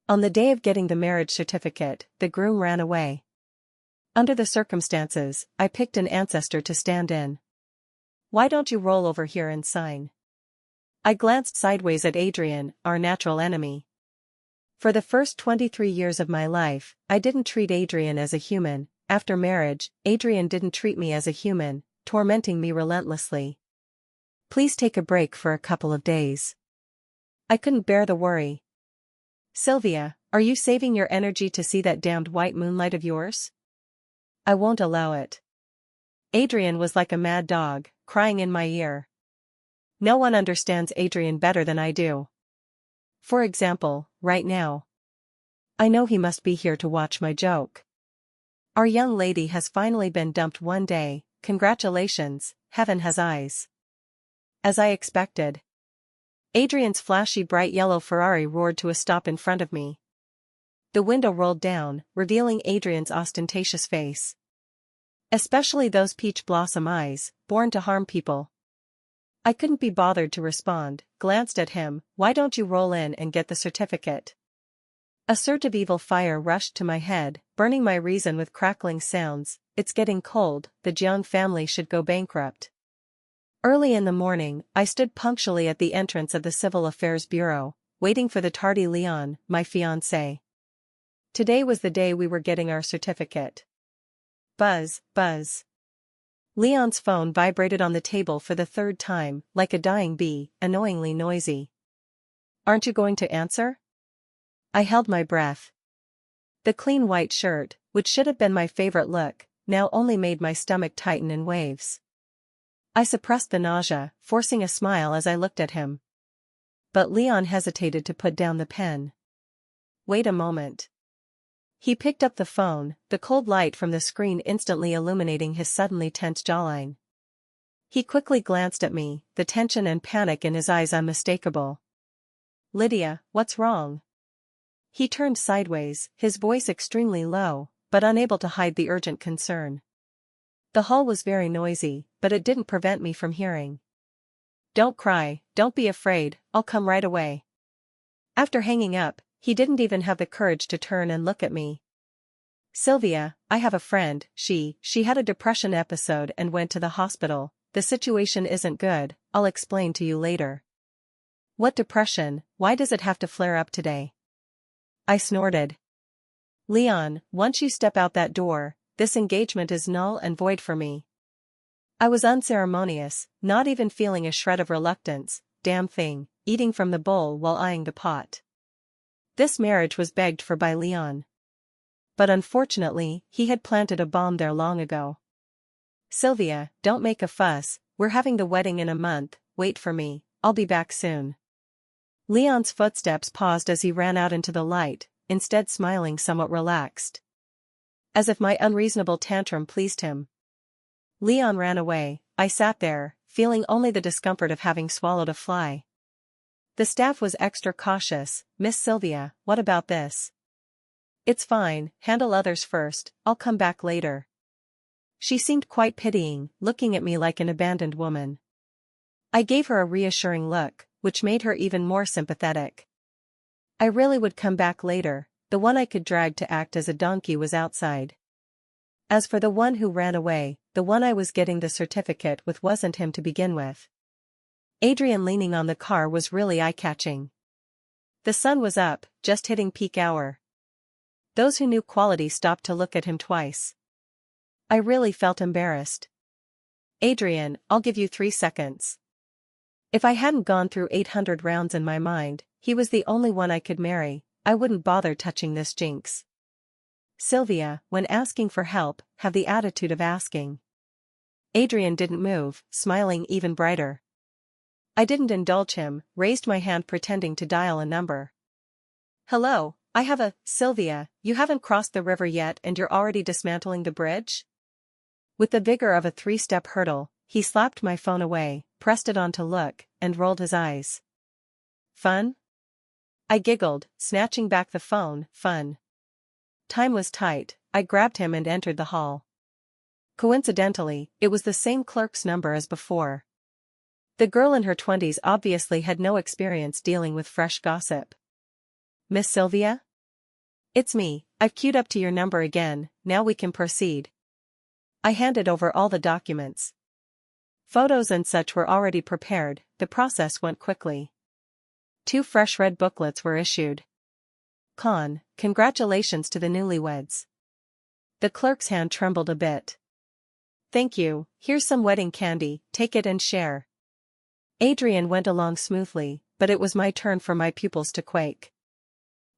On the day of getting the marriage certificate, the groom ran away. Under the circumstances, I picked an ancestor to stand in. Why don't you roll over here and sign? I glanced sideways at Adrian, our natural enemy. For the first 23 years of my life, I didn't treat Adrian as a human. After marriage, Adrian didn't treat me as a human, tormenting me relentlessly. Please take a break for a couple of days. I couldn't bear the worry. Sylvia, are you saving your energy to see that damned white moonlight of yours? I won't allow it. Adrian was like a mad dog, crying in my ear. No one understands Adrian better than I do. For example, right now. I know he must be here to watch my joke. Our young lady has finally been dumped one day, congratulations, heaven has eyes. As I expected. Adrian's flashy bright yellow Ferrari roared to a stop in front of me. The window rolled down, revealing Adrian's ostentatious face. Especially those peach blossom eyes, born to harm people. I couldn't be bothered to respond, glanced at him. Why don't you roll in and get the certificate? A surge of evil fire rushed to my head, burning my reason with crackling sounds. It's getting cold, the Jiang family should go bankrupt. Early in the morning, I stood punctually at the entrance of the Civil Affairs Bureau, waiting for the tardy Leon, my fiancé. Today was the day we were getting our certificate. Buzz, buzz. Leon's phone vibrated on the table for the third time, like a dying bee, annoyingly noisy. Aren't you going to answer? I held my breath. The clean white shirt, which should have been my favorite look, now only made my stomach tighten in waves. I suppressed the nausea, forcing a smile as I looked at him. But Leon hesitated to put down the pen. Wait a moment. He picked up the phone, the cold light from the screen instantly illuminating his suddenly tense jawline. He quickly glanced at me, the tension and panic in his eyes unmistakable. Lydia, what's wrong? He turned sideways, his voice extremely low, but unable to hide the urgent concern. The hall was very noisy, but it didn't prevent me from hearing. Don't cry, don't be afraid, I'll come right away. After hanging up, he didn't even have the courage to turn and look at me. Sylvia, I have a friend, she had a depression episode and went to the hospital. The situation isn't good, I'll explain to you later. What depression? Why does it have to flare up today? I snorted. Leon, once you step out that door, this engagement is null and void for me. I was unceremonious, not even feeling a shred of reluctance, damn thing, eating from the bowl while eyeing the pot. This marriage was begged for by Leon. But unfortunately, he had planted a bomb there long ago. Sylvia, don't make a fuss, we're having the wedding in a month, wait for me, I'll be back soon. Leon's footsteps paused as he ran out into the light, instead smiling somewhat relaxed. As if my unreasonable tantrum pleased him. Leon ran away. I sat there, feeling only the discomfort of having swallowed a fly. The staff was extra cautious. Miss Sylvia, what about this? It's fine, handle others first, I'll come back later. She seemed quite pitying, looking at me like an abandoned woman. I gave her a reassuring look, which made her even more sympathetic. I really would come back later. The one I could drag to act as a donkey was outside. As for the one who ran away, the one I was getting the certificate with wasn't him to begin with. Adrian leaning on the car was really eye-catching. The sun was up, just hitting peak hour. Those who knew quality stopped to look at him twice. I really felt embarrassed. Adrian, I'll give you 3 seconds. If I hadn't gone through 800 rounds in my mind, he was the only one I could marry. I wouldn't bother touching this jinx. Sylvia, when asking for help, have the attitude of asking. Adrian didn't move, smiling even brighter. I didn't indulge him, raised my hand pretending to dial a number. Hello, I have a, Sylvia, you haven't crossed the river yet and you're already dismantling the bridge? With the vigor of a 3-step hurdle, he slapped my phone away, pressed it on to look, and rolled his eyes. Fun? I giggled, snatching back the phone. Fun. Time was tight. I grabbed him and entered the hall. Coincidentally, it was the same clerk's number as before. The girl in her 20s obviously had no experience dealing with fresh gossip. Miss Sylvia? It's me, I've queued up to your number again, now we can proceed. I handed over all the documents. Photos and such were already prepared, the process went quickly. 2 fresh red booklets were issued. Congratulations to the newlyweds. The clerk's hand trembled a bit. Thank you, here's some wedding candy, take it and share. Adrian went along smoothly, but it was my turn for my pupils to quake.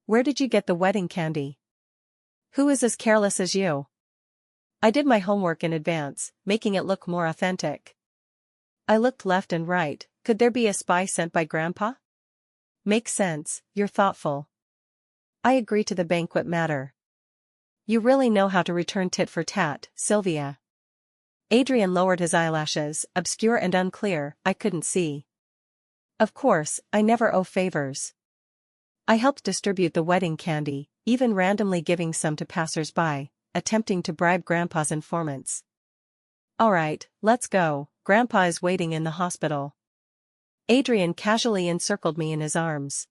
Where did you get the wedding candy? Who is as careless as you? I did my homework in advance, making it look more authentic. I looked left and right, could there be a spy sent by Grandpa? Makes sense, you're thoughtful. I agree to the banquet matter. You really know how to return tit for tat, Sylvia. Adrian lowered his eyelashes, obscure and unclear, I couldn't see. Of course, I never owe favors. I helped distribute the wedding candy, even randomly giving some to passers-by, attempting to bribe Grandpa's informants. Alright, let's go, Grandpa is waiting in the hospital. Adrian casually encircled me in his arms.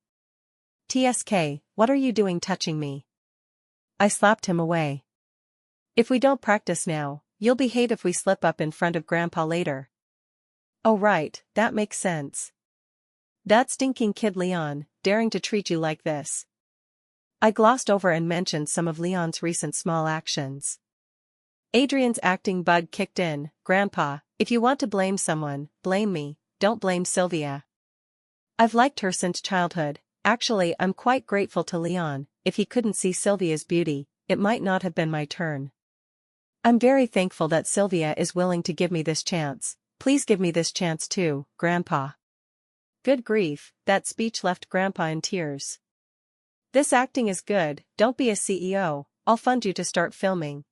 TSK, what are you doing touching me? I slapped him away. If we don't practice now, you'll behave if we slip up in front of Grandpa later. Oh right, that makes sense. That stinking kid Leon, daring to treat you like this. I glossed over and mentioned some of Leon's recent small actions. Adrian's acting bug kicked in. Grandpa, if you want to blame someone, blame me, don't blame Sylvia. I've liked her since childhood. Actually, I'm quite grateful to Leon. If he couldn't see Sylvia's beauty, it might not have been my turn. I'm very thankful that Sylvia is willing to give me this chance. Please give me this chance too, Grandpa. Good grief, that speech left Grandpa in tears. This acting is good, don't be a CEO, I'll fund you to start filming.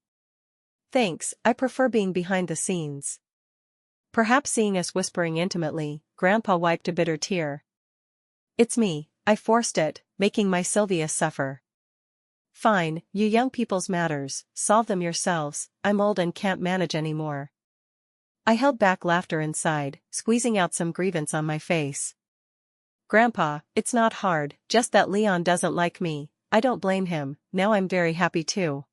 Thanks, I prefer being behind the scenes. Perhaps seeing us whispering intimately, Grandpa wiped a bitter tear. It's me, I forced it, making my Sylvia suffer. Fine, you young people's matters, solve them yourselves, I'm old and can't manage anymore. I held back laughter inside, squeezing out some grievance on my face. Grandpa, it's not hard, just that Leon doesn't like me, I don't blame him, now I'm very happy too.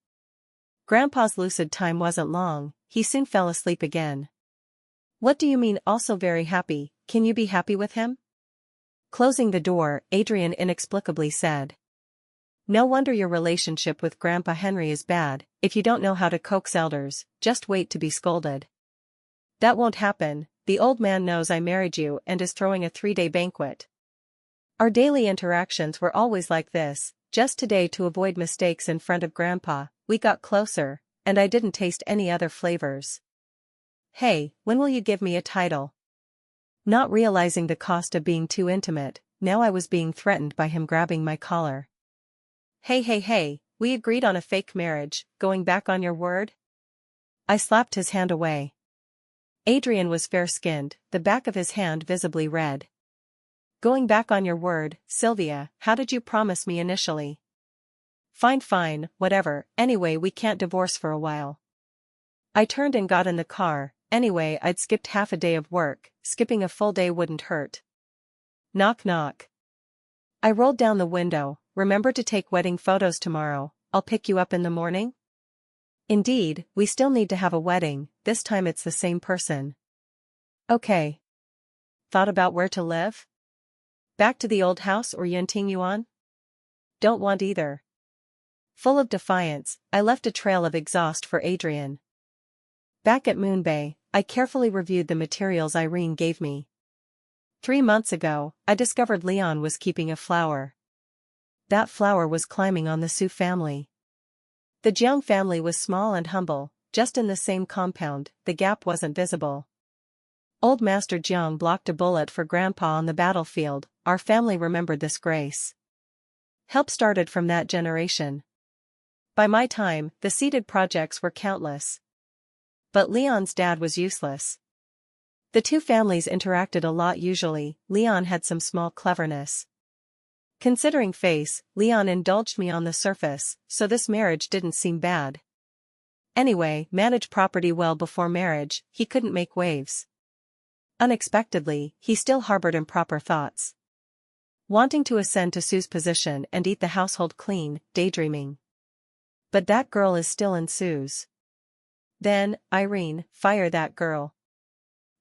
Grandpa's lucid time wasn't long, he soon fell asleep again. What do you mean also very happy, can you be happy with him? Closing the door, Adrian inexplicably said. No wonder your relationship with Grandpa Henry is bad, if you don't know how to coax elders, just wait to be scolded. That won't happen, the old man knows I married you and is throwing a 3-day banquet. Our daily interactions were always like this, just today to avoid mistakes in front of Grandpa, we got closer, and I didn't taste any other flavors. Hey, when will you give me a title? Not realizing the cost of being too intimate, now I was being threatened by him grabbing my collar. Hey, we agreed on a fake marriage, going back on your word? I slapped his hand away. Adrian was fair-skinned, the back of his hand visibly red. Going back on your word, Sylvia, how did you promise me initially? Fine, whatever, anyway we can't divorce for a while. I turned and got in the car, anyway I'd skipped half a day of work, skipping a full day wouldn't hurt. Knock knock. I rolled down the window, remember to take wedding photos tomorrow, I'll pick you up in the morning? Indeed, we still need to have a wedding, this time it's the same person. Okay. Thought about where to live? Back to the old house or Yuntingyuan? Don't want either. Full of defiance, I left a trail of exhaust for Adrian. Back at Moon Bay, I carefully reviewed the materials Irene gave me. 3 months ago, I discovered Leon was keeping a flower. That flower was climbing on the Su family. The Jiang family was small and humble, just in the same compound, the gap wasn't visible. Old Master Jiang blocked a bullet for Grandpa on the battlefield, our family remembered this grace. Help started from that generation. By my time, the seeded projects were countless. But Leon's dad was useless. The two families interacted a lot usually, Leon had some small cleverness. Considering face, Leon indulged me on the surface, so this marriage didn't seem bad. Anyway, manage property well before marriage, he couldn't make waves. Unexpectedly, he still harbored improper thoughts. Wanting to ascend to Sue's position and eat the household clean, daydreaming. But that girl is still in Sue's. Then, Irene, fire that girl.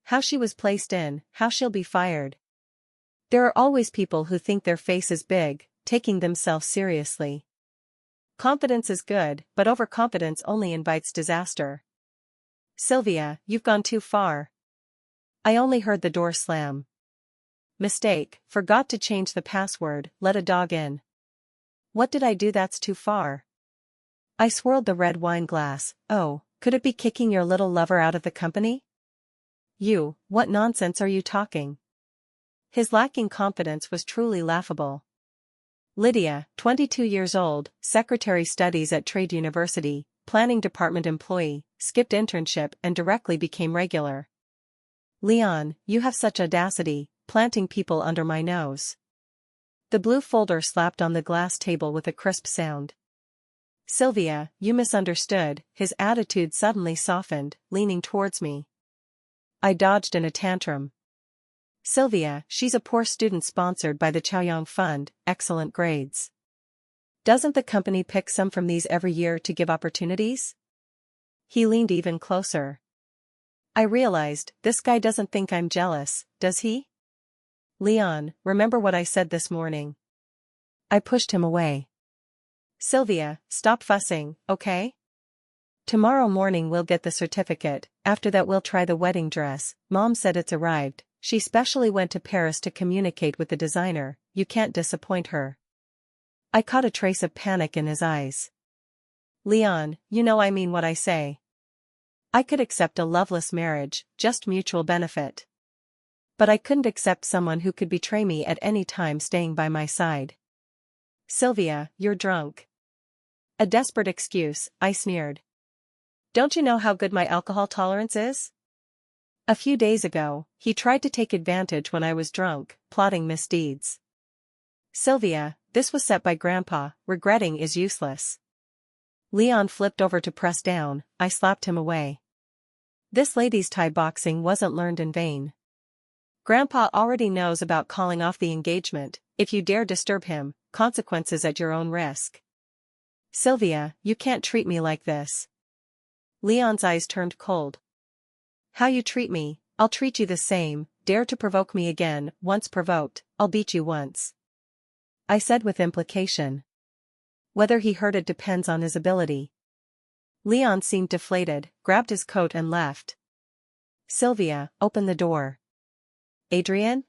How she was placed in, how she'll be fired. There are always people who think their face is big, taking themselves seriously. Confidence is good, but overconfidence only invites disaster. Sylvia, you've gone too far. I only heard the door slam. Mistake, forgot to change the password, let a dog in. What did I do that's too far? I swirled the red wine glass. Oh, could it be kicking your little lover out of the company? You, what nonsense are you talking? His lacking confidence was truly laughable. Lydia, 22 years old, secretary studies at Trade University, planning department employee, skipped internship and directly became regular. Leon, you have such audacity, planting people under my nose. The blue folder slapped on the glass table with a crisp sound. Sylvia, you misunderstood. His attitude suddenly softened, leaning towards me. I dodged in a tantrum. Sylvia, she's a poor student sponsored by the Chaoyang Fund, excellent grades. Doesn't the company pick some from these every year to give opportunities? He leaned even closer. I realized, this guy doesn't think I'm jealous, does he? Leon, remember what I said this morning. I pushed him away. Sylvia, stop fussing, okay? Tomorrow morning we'll get the certificate, after that we'll try the wedding dress. Mom said it's arrived. She specially went to Paris to communicate with the designer. You can't disappoint her. I caught a trace of panic in his eyes. Leon, you know I mean what I say. I could accept a loveless marriage, just mutual benefit. But I couldn't accept someone who could betray me at any time staying by my side. Sylvia, you're drunk. A desperate excuse, I sneered. Don't you know how good my alcohol tolerance is? A few days ago, he tried to take advantage when I was drunk, plotting misdeeds. Sylvia, this was set by Grandpa, regretting is useless. Leon flipped over to press down, I slapped him away. This lady's Thai boxing wasn't learned in vain. Grandpa already knows about calling off the engagement. If you dare disturb him, consequences at your own risk. Sylvia, you can't treat me like this. Leon's eyes turned cold. How you treat me, I'll treat you the same. Dare to provoke me again, once provoked, I'll beat you once. I said with implication. Whether he heard it depends on his ability. Leon seemed deflated, grabbed his coat and left. Sylvia, open the door. Adrian?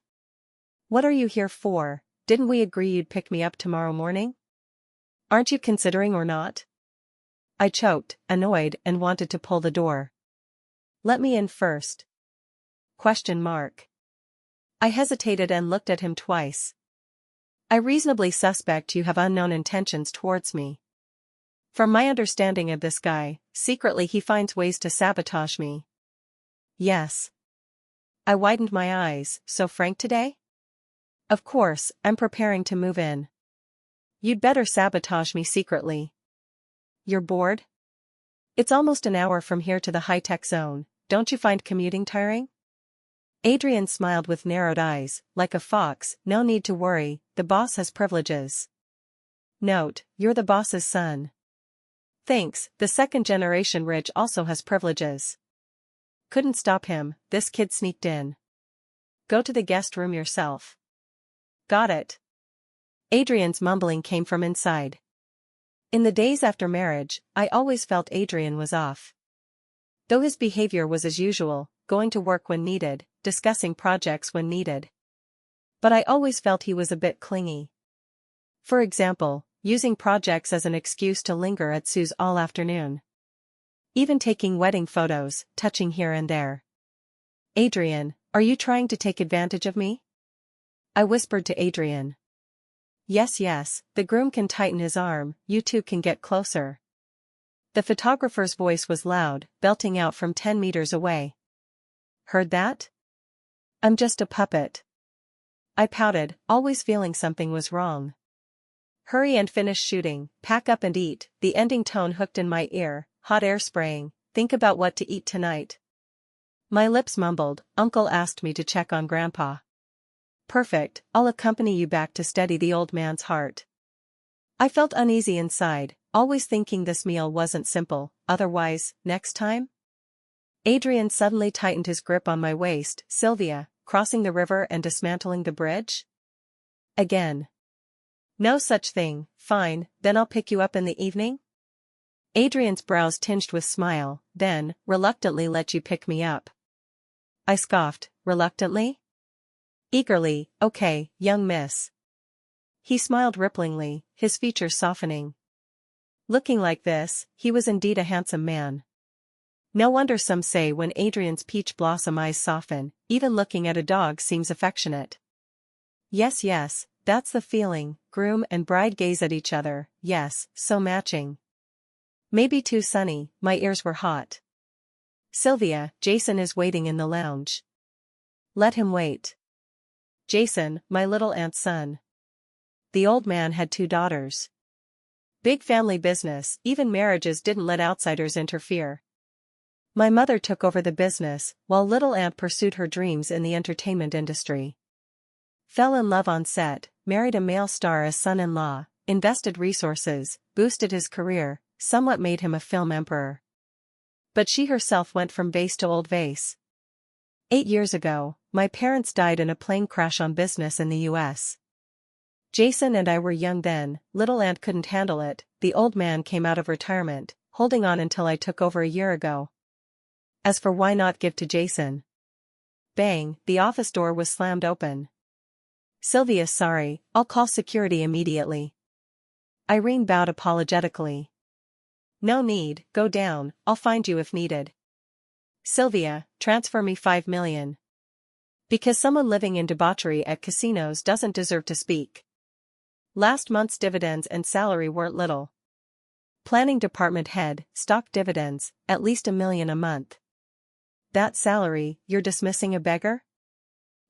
What are you here for? Didn't we agree you'd pick me up tomorrow morning? Aren't you considering or not? I choked, annoyed, and wanted to pull the door. Let me in first. Question mark. I hesitated and looked at him twice. I reasonably suspect you have unknown intentions towards me. From my understanding of this guy, secretly he finds ways to sabotage me. Yes. I widened my eyes, so frank today? Of course, I'm preparing to move in. You'd better sabotage me secretly. You're bored? It's almost an hour from here to the high-tech zone. Don't you find commuting tiring? Adrian smiled with narrowed eyes, like a fox. No need to worry, the boss has privileges. Note, you're the boss's son. Thanks, the second-generation rich also has privileges. Couldn't stop him, this kid sneaked in. Go to the guest room yourself. Got it. Adrian's mumbling came from inside. In the days after marriage, I always felt Adrian was off. Though his behavior was as usual, going to work when needed, discussing projects when needed. But I always felt he was a bit clingy. For example, using projects as an excuse to linger at Sue's all afternoon. Even taking wedding photos, touching here and there. Adrian, are you trying to take advantage of me? I whispered to Adrian. Yes, the groom can tighten his arm, you two can get closer. The photographer's voice was loud, belting out from 10 meters away. Heard that? I'm just a puppet. I pouted, always feeling something was wrong. Hurry and finish shooting, pack up and eat, the ending tone hooked in my ear, hot air spraying, think about what to eat tonight. My lips mumbled, Uncle asked me to check on Grandpa. Perfect, I'll accompany you back to steady the old man's heart. I felt uneasy inside, always thinking this meal wasn't simple, otherwise, next time? Adrian suddenly tightened his grip on my waist. Sylvia, crossing the river and dismantling the bridge? Again. No such thing. Fine, then I'll pick you up in the evening? Adrian's brows tinged with smile, then, reluctantly let you pick me up. I scoffed, reluctantly? Eagerly, okay, young miss. He smiled ripplingly, his features softening. Looking like this, he was indeed a handsome man. No wonder some say when Adrian's peach blossom eyes soften, even looking at a dog seems affectionate. Yes, yes, that's the feeling. Groom and bride gaze at each other, yes, so matching. Maybe too sunny, my ears were hot. Sylvia, Jason is waiting in the lounge. Let him wait. Jason, my little aunt's son. The old man had 2 daughters. Big family business, even marriages didn't let outsiders interfere. My mother took over the business, while little aunt pursued her dreams in the entertainment industry. Fell in love on set, married a male star as son-in-law, invested resources, boosted his career, somewhat made him a film emperor. But she herself went from vase to old vase. 8 years ago, my parents died in a plane crash on business in the US. Jason and I were young then, little aunt couldn't handle it, the old man came out of retirement, holding on until I took over a year ago. As for why not give to Jason? Bang, the office door was slammed open. Sylvia, sorry, I'll call security immediately. Irene bowed apologetically. No need, go down, I'll find you if needed. Sylvia, transfer me 5 million. Because someone living in debauchery at casinos doesn't deserve to speak. Last month's dividends and salary weren't little. Planning department head, stock dividends, at least $1 million a month. That salary, you're dismissing a beggar?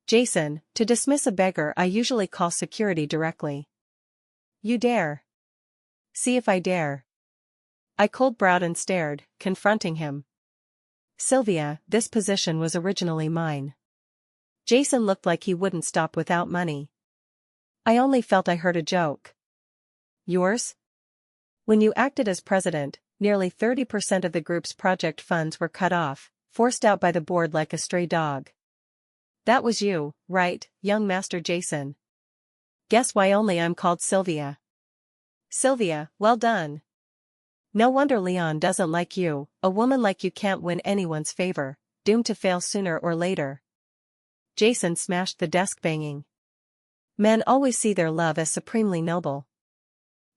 Jason, to dismiss a beggar I usually call security directly. You dare? See if I dare. I cold-browed and stared, confronting him. Sylvia, this position was originally mine. Jason looked like he wouldn't stop without money. I only felt I heard a joke. Yours? When you acted as president, nearly 30% of the group's project funds were cut off, forced out by the board like a stray dog. That was you, right, young Master Jason? Guess why only I'm called Sylvia. Sylvia, well done. No wonder Leon doesn't like you, a woman like you can't win anyone's favor, doomed to fail sooner or later. Jason smashed the desk banging. Men always see their love as supremely noble.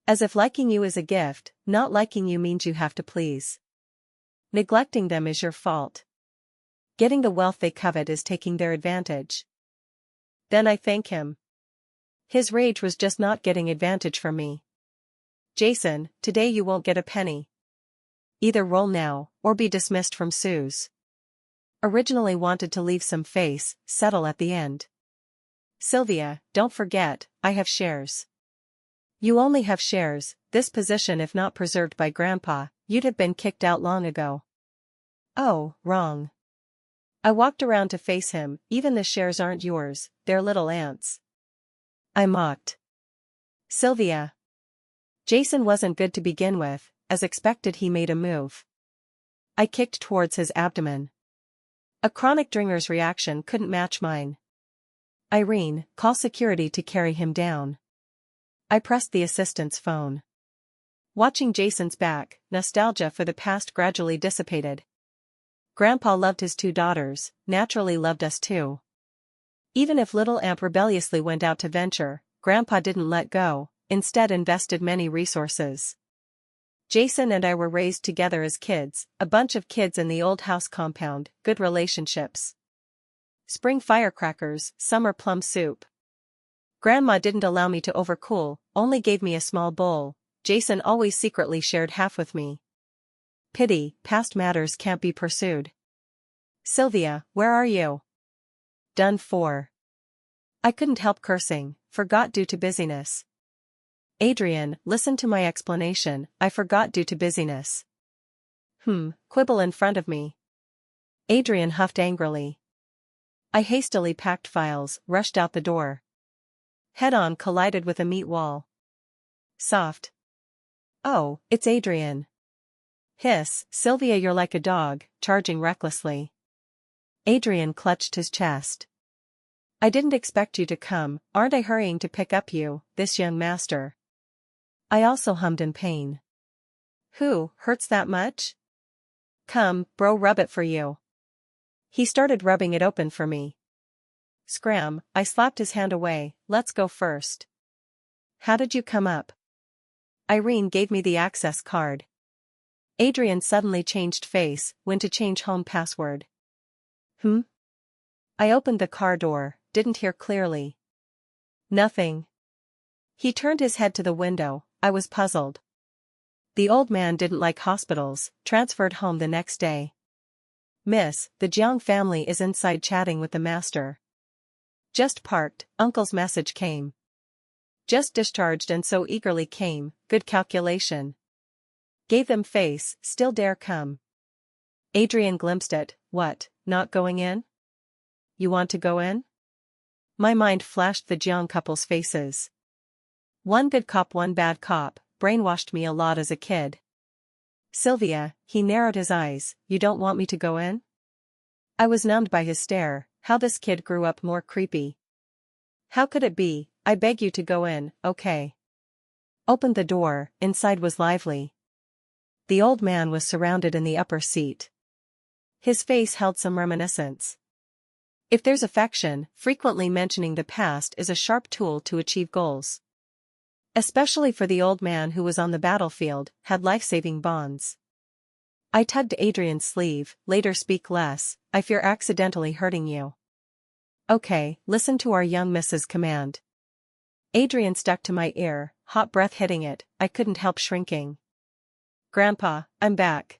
As if liking you is a gift, not liking you means you have to please. Neglecting them is your fault. Getting the wealth they covet is taking their advantage. Then I thank him. His rage was just not getting advantage from me. Jason, today you won't get a penny. Either roll now, or be dismissed from Sue's. Originally wanted to leave some face, settle at the end. Sylvia, don't forget, I have shares. You only have shares, this position if not preserved by Grandpa, you'd have been kicked out long ago. Oh, wrong. I walked around to face him, even the shares aren't yours, they're little aunt's. I mocked. Sylvia. Jason wasn't good to begin with, as expected he made a move. I kicked towards his abdomen. A chronic drinker's reaction couldn't match mine. Irene, call security to carry him down. I pressed the assistant's phone. Watching Jason's back, nostalgia for the past gradually dissipated. Grandpa loved his 2 daughters, naturally loved us too. Even if little Aunt rebelliously went out to venture, Grandpa didn't let go, instead invested many resources. Jason and I were raised together as kids, a bunch of kids in the old house compound, good relationships. Spring firecrackers, summer plum soup. Grandma didn't allow me to overcool, only gave me a small bowl. Jason always secretly shared half with me. Pity, past matters can't be pursued. Sylvia, where are you? Done for. I couldn't help cursing, forgot due to busyness. Adrian, listen to my explanation, I forgot due to busyness. Quibble in front of me. Adrian huffed angrily. I hastily packed files, rushed out the door. Head-on collided with a meat wall. Soft. Oh, it's Adrian. Hiss, Sylvia, you're like a dog, charging recklessly. Adrian clutched his chest. I didn't expect you to come, aren't I hurrying to pick up you, this young master? I also hummed in pain. Who, hurts that much? Come, bro, rub it for you. He started rubbing it open for me. Scram, I slapped his hand away, let's go first. How did you come up? Irene gave me the access card. Adrian suddenly changed face, went to change home password. I opened the car door, didn't hear clearly. Nothing. He turned his head to the window, I was puzzled. The old man didn't like hospitals, transferred home the next day. Miss, the Jiang family is inside chatting with the master. Just parked, Uncle's message came. Just discharged and so eagerly came, good calculation. Gave them face, still dare come. Adrian glimpsed it, what, not going in? You want to go in? My mind flashed the Jiang couple's faces. One good cop, one bad cop, brainwashed me a lot as a kid. Sylvia, he narrowed his eyes, you don't want me to go in? I was numbed by his stare, how this kid grew up more creepy. How could it be, I beg you to go in, okay. Opened the door, inside was lively. The old man was surrounded in the upper seat. His face held some reminiscence. If there's affection, frequently mentioning the past is a sharp tool to achieve goals. Especially for the old man who was on the battlefield, had life-saving bonds. I tugged Adrian's sleeve, later speak less, I fear accidentally hurting you. Okay, listen to our young Mrs. command. Adrian stuck to my ear, hot breath hitting it, I couldn't help shrinking. Grandpa, I'm back.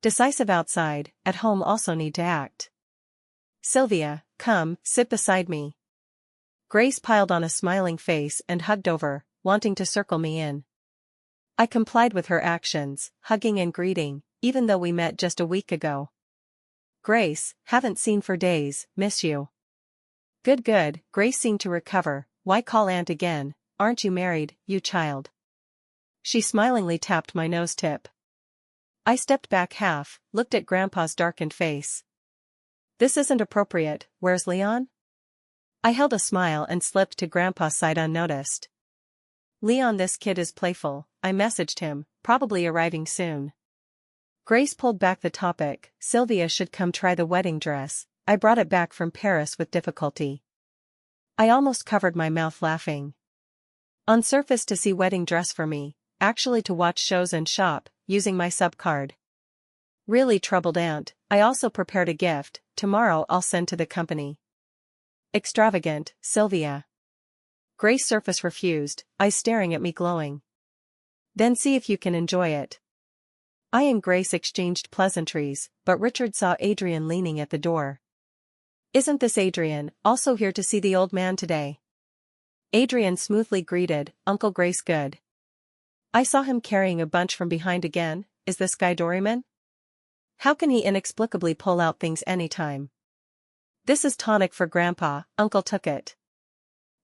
Decisive outside, at home also need to act. Sylvia, come, sit beside me. Grace piled on a smiling face and hugged over, wanting to circle me in. I complied with her actions, hugging and greeting, even though we met just a week ago. Grace, haven't seen for days, miss you. Good good, Grace seemed to recover, why call aunt again, aren't you married, you child? She smilingly tapped my nose tip. I stepped back half, looked at Grandpa's darkened face. This isn't appropriate, where's Leon? I held a smile and slipped to Grandpa's side unnoticed. Leon, this kid is playful, I messaged him, probably arriving soon. Grace pulled back the topic, Sylvia should come try the wedding dress, I brought it back from Paris with difficulty. I almost covered my mouth laughing. On surface to see wedding dress for me, actually to watch shows and shop, using my subcard. Really troubled aunt, I also prepared a gift, tomorrow I'll send to the company. Extravagant, Sylvia. Grace surface refused, eyes staring at me glowing. Then see if you can enjoy it. I and Grace exchanged pleasantries, but Richard saw Adrian leaning at the door. Isn't this Adrian, also here to see the old man today? Adrian smoothly greeted, Uncle Grace good. I saw him carrying a bunch from behind again, is this guy Doryman? How can he inexplicably pull out things anytime? This is tonic for Grandpa, Uncle took it.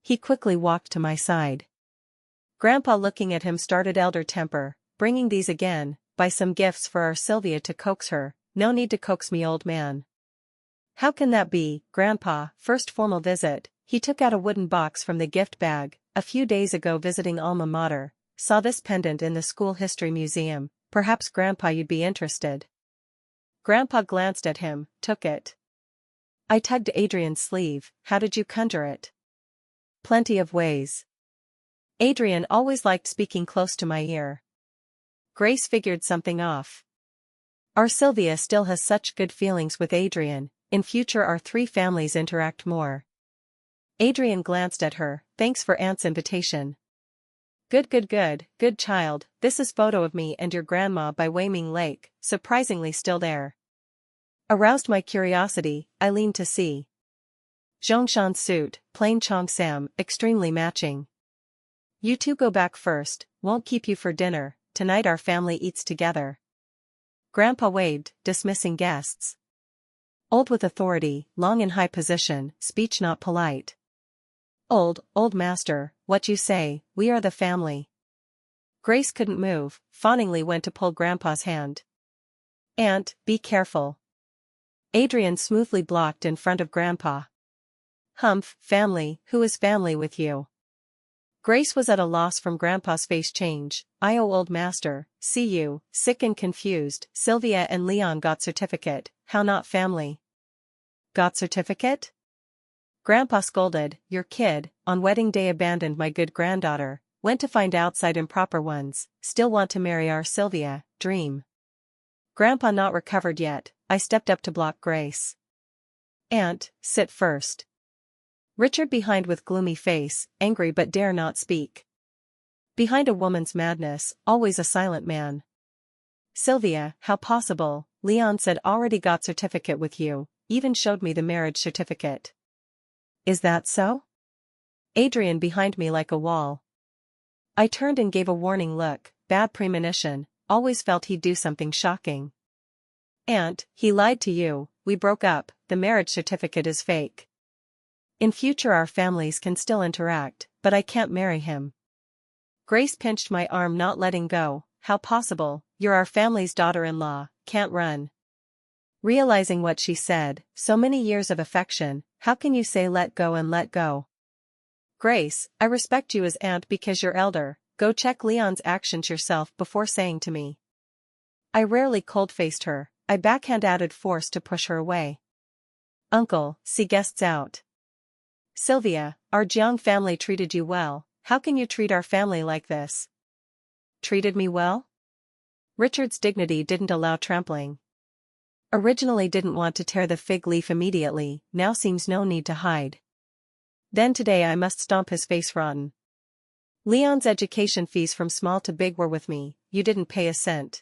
He quickly walked to my side. Grandpa looking at him started elder temper, bringing these again, buy some gifts for our Sylvia to coax her, no need to coax me old man. How can that be, Grandpa, first formal visit, he took out a wooden box from the gift bag, a few days ago visiting Alma Mater, saw this pendant in the school history museum, perhaps Grandpa you'd be interested. Grandpa glanced at him, took it. I tugged Adrian's sleeve, how did you conjure it? Plenty of ways. Adrian always liked speaking close to my ear. Grace figured something off. Our Sylvia still has such good feelings with Adrian, in future our three families interact more. Adrian glanced at her, thanks for aunt's invitation. Good child, this is photo of me and your grandma by Waiming Lake, surprisingly still there. Aroused my curiosity, I leaned to see. Zhongshan suit, plain cheongsam, extremely matching. You two go back first, won't keep you for dinner, tonight our family eats together. Grandpa waved, dismissing guests. Old with authority, long in high position, speech not polite. Old master, what you say, we are the family. Grace couldn't move, fawningly went to pull Grandpa's hand. Aunt, be careful. Adrian smoothly blocked in front of Grandpa. Humph, family, who is family with you? Grace was at a loss from Grandpa's face change. I owe old master, see you, sick and confused. Sylvia and Leon got certificate, how not family? Got certificate? Grandpa scolded, your kid, on wedding day abandoned my good granddaughter, went to find outside improper ones, still want to marry our Sylvia, dream. Grandpa not recovered yet, I stepped up to block Grace. Aunt, sit first. Richard behind with gloomy face, angry but dare not speak. Behind a woman's madness, always a silent man. Sylvia, how possible, Leon said already got certificate with you, even showed me the marriage certificate. Is that so? Adrian behind me like a wall. I turned and gave a warning look, bad premonition, always felt he'd do something shocking. Aunt, he lied to you, we broke up, the marriage certificate is fake. In future our families can still interact, but I can't marry him. Grace pinched my arm not letting go, how possible, you're our family's daughter-in-law, can't run. Realizing what she said, so many years of affection, how can you say let go and let go? Grace, I respect you as aunt because you're elder, go check Leon's actions yourself before saying to me. I rarely cold-faced her, I backhand added force to push her away. Uncle, see guests out. Sylvia, our Jiang family treated you well, how can you treat our family like this? Treated me well? Richard's dignity didn't allow trampling. Originally didn't want to tear the fig leaf immediately, now seems no need to hide. Then today I must stomp his face rotten. Leon's education fees from small to big were with me, you didn't pay a cent.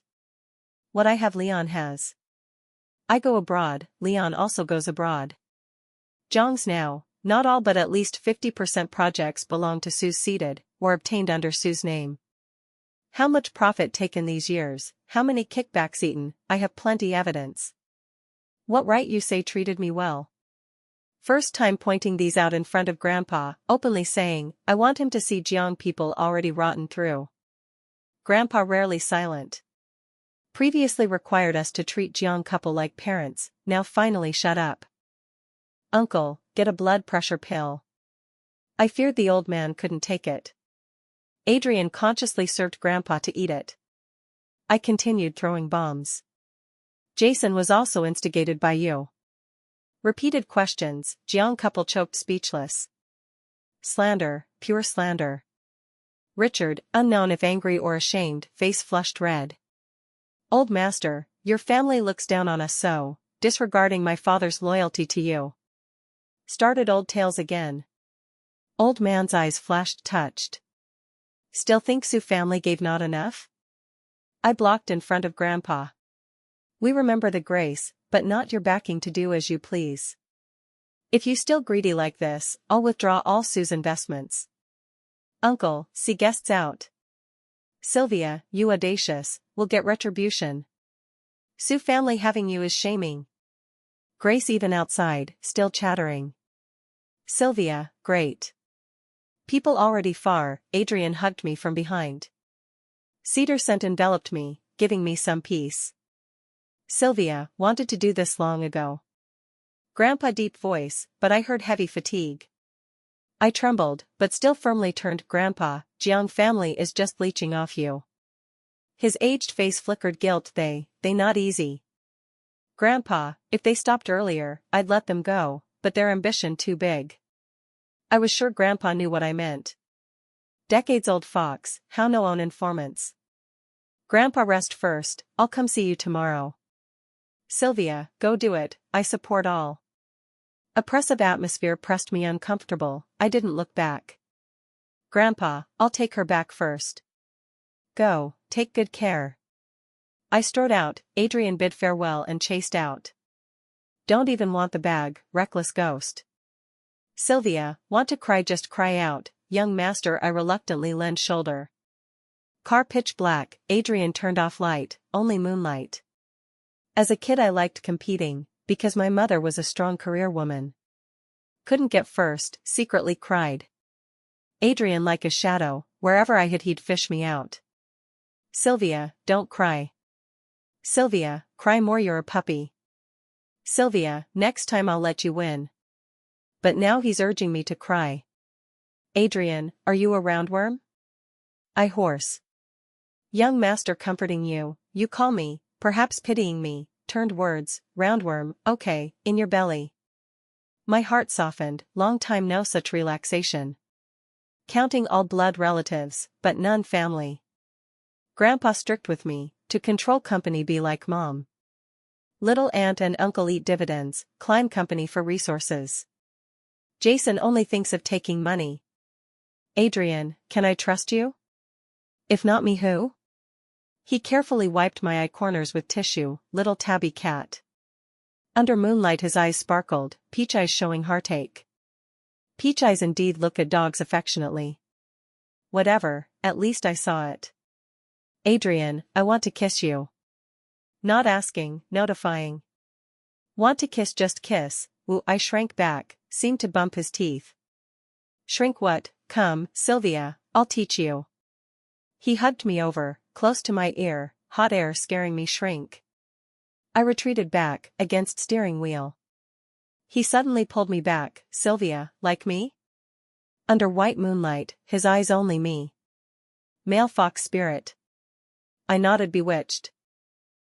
What I have Leon has. I go abroad, Leon also goes abroad. Jiang's now, not all but at least 50% projects belong to Sue's seated, or obtained under Sue's name. How much profit taken these years, how many kickbacks eaten, I have plenty evidence. What right you say treated me well? First time pointing these out in front of Grandpa, openly saying, I want him to see Jiang people already rotten through. Grandpa rarely silent. Previously required us to treat Jiang couple like parents, now finally shut up. Uncle, get a blood pressure pill. I feared the old man couldn't take it. Adrian consciously served Grandpa to eat it. I continued throwing bombs. Jason was also instigated by you. Repeated questions, Jiang couple choked speechless. Slander, pure slander. Richard, unknown if angry or ashamed, face flushed red. Old master, your family looks down on us so, disregarding my father's loyalty to you. Started old tales again. Old man's eyes flashed touched. Still think Sue family gave not enough? I blocked in front of Grandpa. We remember the grace, but not your backing to do as you please. If you still greedy like this, I'll withdraw all Sue's investments. Uncle, see guests out. Sylvia, you audacious, will get retribution. Sue family having you is shaming. Grace even outside, still chattering. Sylvia, great. People already far, Adrian hugged me from behind. Cedar scent enveloped me, giving me some peace. Sylvia, wanted to do this long ago. Grandpa deep voice, but I heard heavy fatigue. I trembled, but still firmly turned Grandpa, Jiang family is just leeching off you. His aged face flickered guilt they not easy. Grandpa, if they stopped earlier, I'd let them go, but their ambition too big. I was sure Grandpa knew what I meant. Decades-old fox, how no own informants. Grandpa rest first, I'll come see you tomorrow. Sylvia, go do it, I support all. Oppressive atmosphere pressed me uncomfortable, I didn't look back. Grandpa, I'll take her back first. Go, take good care. I strode out, Adrian bid farewell and chased out. Don't even want the bag, reckless ghost. Sylvia, want to cry just cry out, young master I reluctantly lend shoulder. Car pitch black, Adrian turned off light, only moonlight. As a kid I liked competing, Because my mother was a strong career woman. Couldn't get first, secretly cried. Adrian like a shadow, wherever I hid he'd fish me out. Sylvia, don't cry. Sylvia, cry more, you're a puppy. Sylvia, next time I'll let you win. But now he's urging me to cry. Adrian, are you a roundworm? I hoarse. Young master comforting you, you call me, perhaps pitying me, turned words, roundworm, okay, in your belly. My heart softened, long time no such relaxation. Counting all blood relatives, but none family. Grandpa strict with me, to control company be like mom. Little aunt and uncle eat dividends, climb company for resources. Jason only thinks of taking money. Adrian, can I trust you? If not me, who? He carefully wiped my eye corners with tissue, little tabby cat. Under moonlight his eyes sparkled, peach eyes showing heartache. Peach eyes indeed look at dogs affectionately. Whatever, at least I saw it. Adrian, I want to kiss you. Not asking, notifying. Want to kiss, just kiss. Woo, I shrank back, seemed to bump his teeth. Shrink what? Come, Sylvia, I'll teach you. He hugged me over, close to my ear, hot air scaring me shrink. I retreated back, against steering wheel. He suddenly pulled me back. Sylvia, like me? Under white moonlight, his eyes only me. Male fox spirit. I nodded bewitched.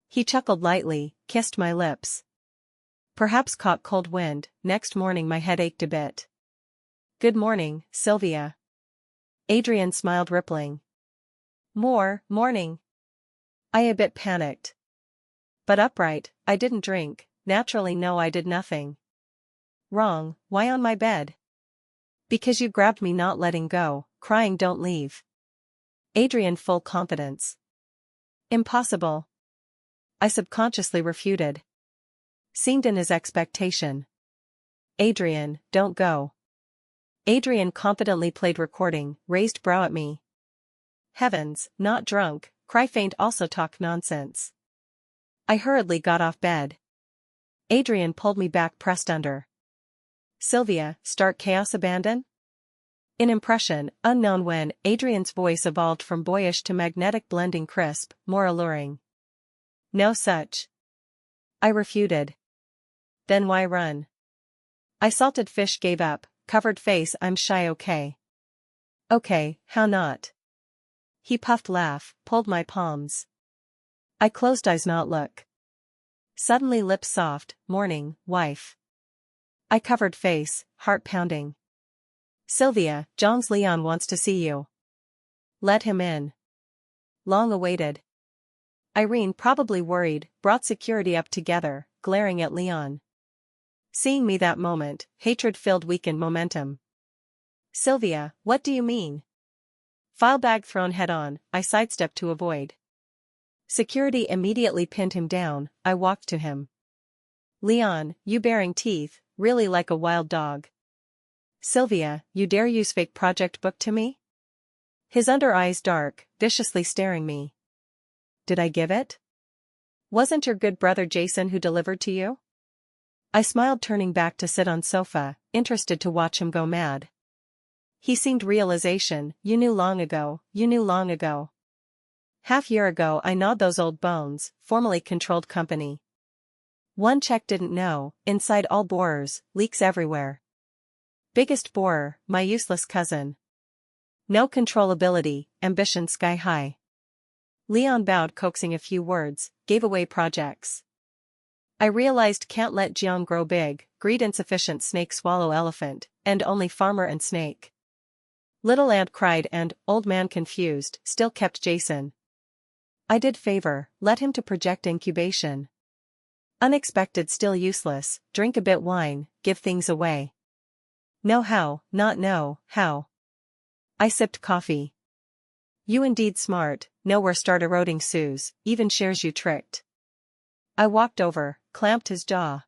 He chuckled lightly, kissed my lips. Perhaps caught cold wind, next morning my head ached a bit. Good morning, Sylvia. Adrian smiled rippling. Morning. I a bit panicked. But upright, I didn't drink, naturally no I did nothing. Wrong, why on my bed? Because you grabbed me not letting go, crying don't leave. Adrian full confidence. Impossible. I subconsciously refuted. Seemed in his expectation. Adrian, don't go. Adrian confidently played recording, raised brow at me. Heavens, not drunk, cry faint also talk nonsense. I hurriedly got off bed. Adrian pulled me back pressed under. Sylvia, start chaos abandon? In impression, unknown when, Adrian's voice evolved from boyish to magnetic blending crisp, more alluring. No such. I refuted. Then why run? I salted fish gave up, covered face I'm shy okay. Okay, how not? He puffed laugh, pulled my palms. I closed eyes not look. Suddenly lips soft, morning, wife. I covered face, heart pounding. Sylvia, John's Leon wants to see you. Let him in. Long awaited. Irene probably worried, brought security up together, glaring at Leon. Seeing me that moment, hatred-filled weakened momentum. Sylvia, what do you mean? File bag thrown head-on, I sidestepped to avoid. Security immediately pinned him down, I walked to him. Leon, you baring teeth, really like a wild dog. Sylvia, you dare use fake project book to me? His under eyes dark, viciously staring me. Did I give it? Wasn't your good brother Jason who delivered to you? I smiled turning back to sit on sofa, interested to watch him go mad. He seemed realization, you knew long ago, you knew long ago. Half year ago I gnawed those old bones, formally controlled company. One check didn't know, inside all borers, leaks everywhere. Biggest borer, my useless cousin. No controllability, ambition sky high. Leon bowed coaxing a few words, gave away projects. I realized can't let Jiang grow big, greed insufficient snake swallow elephant, and only farmer and snake. Little ant cried and, old man confused, still kept Jason. I did favor, let him to project incubation. Unexpected still useless, drink a bit wine, give things away. Know how, not know, how. I sipped coffee. You indeed smart, know where start eroding Sue's, even shares you tricked. I walked over, clamped his jaw.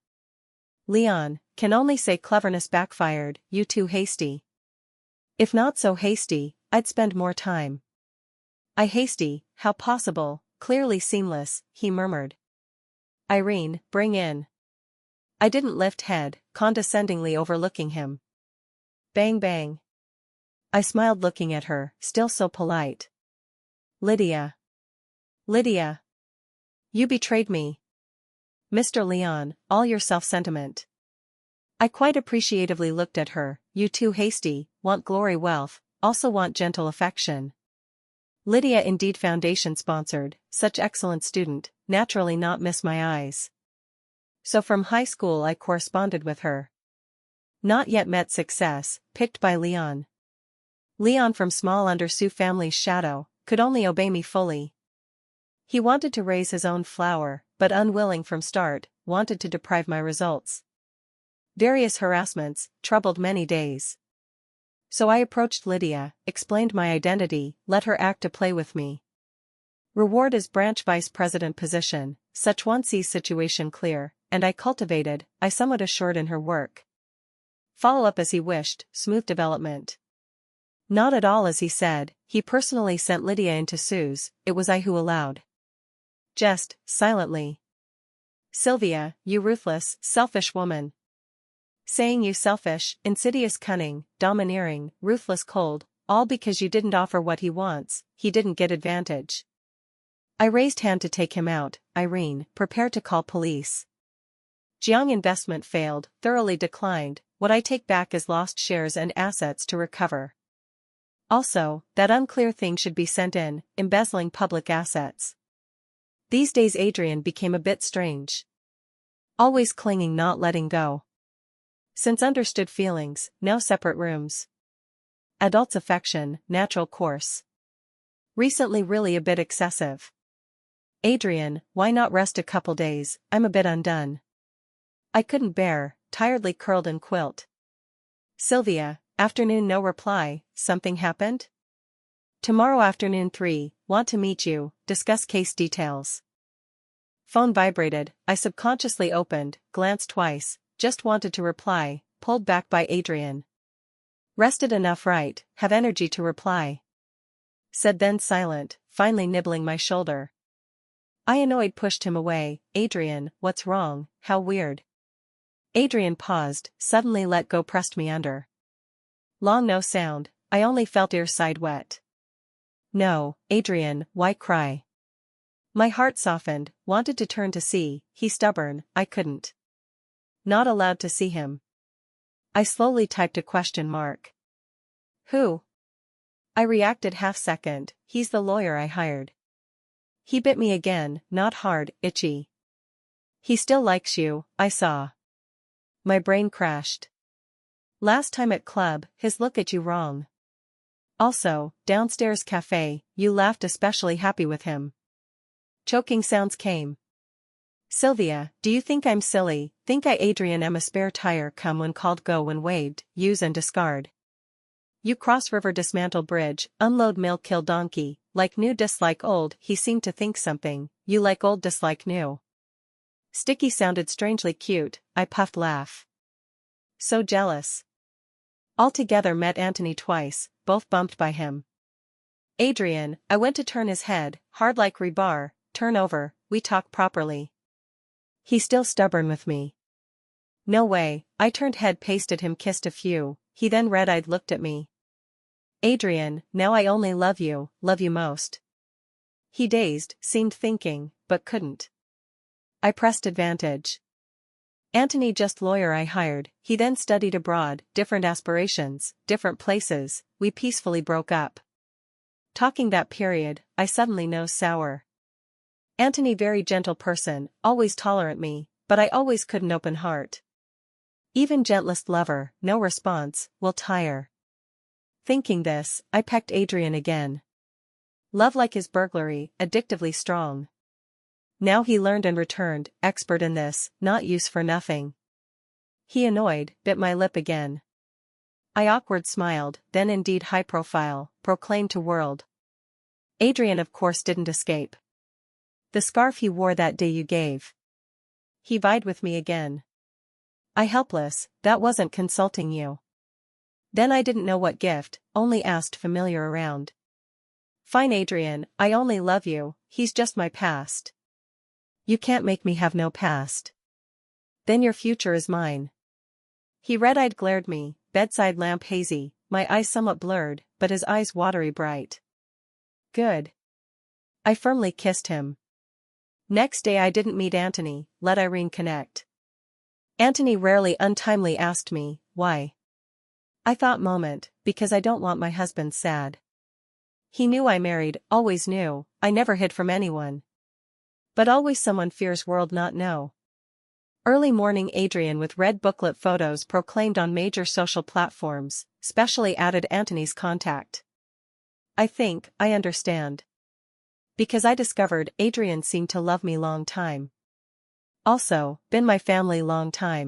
Leon, can only say cleverness backfired, you too hasty. If not so hasty, I'd spend more time. I hasty, how possible, clearly seamless, he murmured. Irene, bring in. I didn't lift head, condescendingly overlooking him. Bang bang. I smiled looking at her, still so polite. Lydia. Lydia. You betrayed me. Mr. Leon, all your self-sentiment. I quite appreciatively looked at her. You too hasty, want glory wealth, also want gentle affection. Lydia indeed foundation sponsored, such excellent student, naturally not miss my eyes. So from high school I corresponded with her. Not yet met success, picked by Leon. Leon from small undersue family's shadow, could only obey me fully. He wanted to raise his own flower, but unwilling from start, wanted to deprive my results. Various harassments, troubled many days. So I approached Lydia, explained my identity, let her act a play with me. Reward is branch vice president position, such one sees situation clear, and I somewhat assured in her work. Follow up as he wished, smooth development. Not at all as he said, he personally sent Lydia into Sue's, it was I who allowed. Just, silently. Sylvia, you ruthless, selfish woman. Saying you selfish, insidious cunning, domineering, ruthless cold, all because you didn't offer what he wants, he didn't get advantage. I raised hand to take him out, Irene, prepare to call police. Jiang investment failed, thoroughly declined, what I take back is lost shares and assets to recover. Also, that unclear thing should be sent in, embezzling public assets. These days Adrian became a bit strange. Always clinging, not letting go. Since understood feelings, now separate rooms. Adults' affection, natural course. Recently really a bit excessive. Adrian, why not rest a couple days, I'm a bit undone. I couldn't bear, tiredly curled in quilt. Sylvia, afternoon no reply, something happened? Tomorrow afternoon 3, want to meet you, discuss case details. Phone vibrated, I subconsciously opened, glanced twice, just wanted to reply, pulled back by Adrian. Rested enough right, have energy to reply. Said then silent, finally nibbling my shoulder. I annoyed pushed him away, Adrian, what's wrong, how weird. Adrian paused, suddenly let go pressed me under. Long no sound, I only felt ear side wet. No, Adrian, why cry? My heart softened, wanted to turn to see, he stubborn, I couldn't. Not allowed to see him. I slowly typed a question mark. Who? I reacted half-second, he's the lawyer I hired. He bit me again, not hard, itchy. He still likes you, I saw. My brain crashed. Last time at club, his look at you wrong. Also, downstairs cafe, you laughed especially happy with him. Choking sounds came. Sylvia, do you think I'm silly, think I Adrian am a spare tire come when called go when waved, use and discard. You cross river dismantle bridge, unload mill kill donkey, like new dislike old he seemed to think something, you like old dislike new. Sticky sounded strangely cute, I puffed laugh. So jealous. Altogether met Anthony twice, both bumped by him. Adrian, I went to turn his head, hard like rebar, turn over, we talk properly. He still stubborn with me. No way, I turned head pasted him kissed a few, he then red-eyed looked at me. Adrian, now I only love you most. He dazed, seemed thinking, but couldn't. I pressed advantage. Anthony just lawyer I hired, he then studied abroad, different aspirations, different places, we peacefully broke up. Talking that period, I suddenly nose sour. Anthony very gentle person, always tolerant me, but I always couldn't open heart. Even gentlest lover, no response, will tire. Thinking this, I pecked Adrian again. Love like his burglary, addictively strong. Now he learned and returned, expert in this, not use for nothing. He annoyed, bit my lip again. I awkward smiled, then indeed high profile, proclaimed to world. Adrian of course didn't escape. The scarf he wore that day you gave. He vied with me again. I helpless, that wasn't consulting you. Then I didn't know what gift, only asked familiar around. Fine Adrian, I only love you, he's just my past. You can't make me have no past. Then your future is mine. He red-eyed glared me, bedside lamp hazy, my eyes somewhat blurred, but his eyes watery bright. Good. I firmly kissed him. Next day I didn't meet Anthony, let Irene connect. Anthony rarely untimely asked me, why? I thought moment, because I don't want my husband sad. He knew I married, always knew, I never hid from anyone. But always someone fears world not know. Early morning Adrian with red booklet photos proclaimed on major social platforms, specially added Anthony's contact. I think, I understand. Because I discovered Adrian seemed to love me long time. Also, been my family long time.